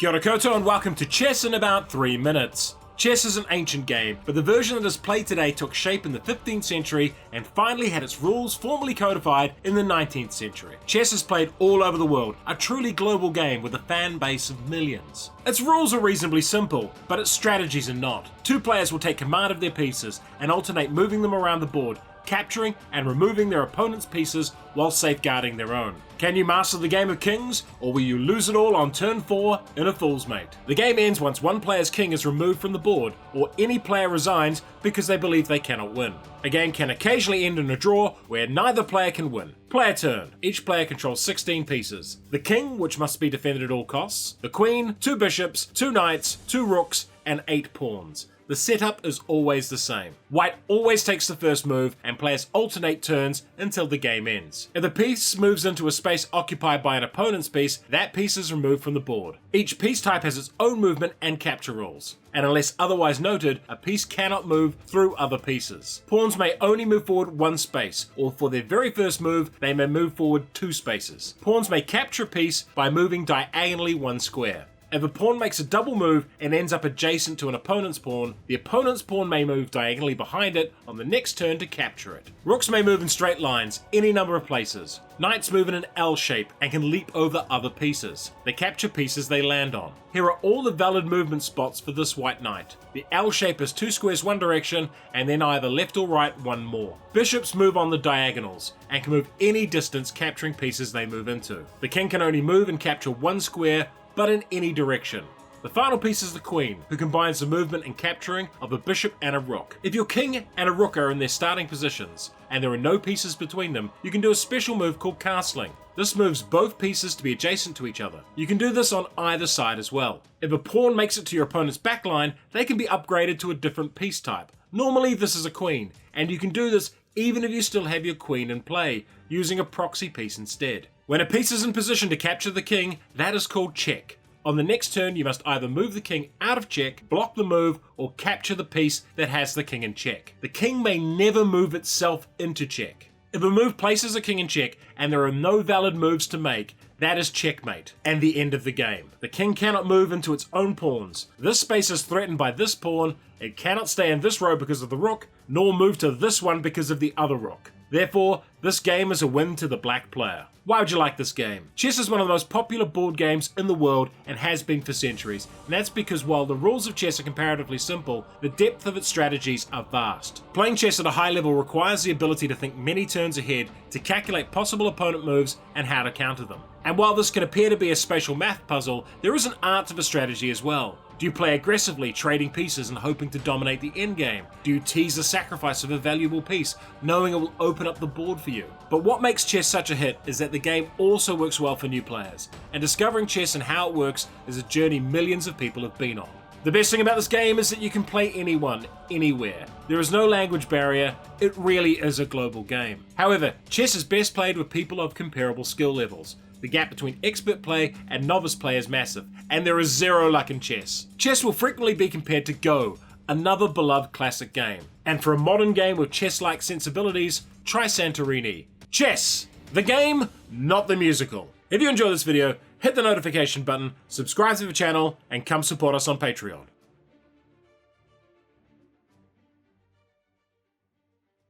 Kia ora koutou and welcome to Chess in about 3 minutes. Chess is an ancient game, but the version that is played today took shape in the 15th century and finally had its rules formally codified in the 19th century. Chess is played all over the world, a truly global game with a fan base of millions. Its rules are reasonably simple, but its strategies are not. Two players will take command of their pieces and alternate moving them around the board, capturing and removing their opponent's pieces while safeguarding their own. Can you master the game of kings, or will you lose it all on turn 4 in a fool's mate? The game ends once one player's king is removed from the board, or any player resigns because they believe they cannot win. A game can occasionally end in a draw where neither player can win. Player turn. Each player controls 16 pieces. The king, which must be defended at all costs, the queen, 2 bishops, 2 knights, 2 rooks, and 8 pawns. The setup is always the same. White always takes the first move and players alternate turns until the game ends. If the piece moves into a space occupied by an opponent's piece, that piece is removed from the board. Each piece type has its own movement and capture rules, and unless otherwise noted, a piece cannot move through other pieces. Pawns may only move forward 1 space, or for their very first move, they may move forward 2 spaces. Pawns may capture a piece by moving diagonally 1 square. If a pawn makes a double move and ends up adjacent to an opponent's pawn, the opponent's pawn may move diagonally behind it on the next turn to capture it. Rooks may move in straight lines, any number of places. Knights move in an L shape and can leap over other pieces. They capture pieces they land on. Here are all the valid movement spots for this white knight. The L shape is 2 squares one direction and then either left or right 1 more. Bishops move on the diagonals and can move any distance, capturing pieces they move into. The king can only move and capture 1 square, but in any direction. The final piece is the queen, who combines the movement and capturing of a bishop and a rook. If your king and a rook are in their starting positions, and there are no pieces between them, you can do a special move called castling. This moves both pieces to be adjacent to each other. You can do this on either side as well. If a pawn makes it to your opponent's backline, they can be upgraded to a different piece type. Normally this is a queen, and you can do this even if you still have your queen in play, using a proxy piece instead. When a piece is in position to capture the king, that is called check. On the next turn, you must either move the king out of check, block the move, or capture the piece that has the king in check. The king may never move itself into check. If a move places a king in check and there are no valid moves to make, that is checkmate, and the end of the game. The king cannot move into its own pawns. This space is threatened by this pawn, it cannot stay in this row because of the rook, nor move to this one because of the other rook. Therefore, this game is a win to the black player. Why would you like this game? Chess is one of the most popular board games in the world and has been for centuries, and that's because while the rules of chess are comparatively simple, the depth of its strategies are vast. Playing chess at a high level requires the ability to think many turns ahead, to calculate possible opponent moves and how to counter them. And while this can appear to be a spatial math puzzle, there is an art to the strategy as well. Do you play aggressively, trading pieces and hoping to dominate the endgame? Do you tease the sacrifice of a valuable piece, knowing it will open up the board for you? But what makes chess such a hit is that the game also works well for new players, and discovering chess and how it works is a journey millions of people have been on. The best thing about this game is that you can play anyone, anywhere. There is no language barrier, it really is a global game. However, chess is best played with people of comparable skill levels. The gap between expert play and novice play is massive, and there is zero luck in chess. Chess will frequently be compared to Go, another beloved classic game. And for a modern game with chess-like sensibilities, try Santorini. Chess! The game, not the musical. If you enjoyed this video, hit the notification button, subscribe to the channel, and come support us on Patreon.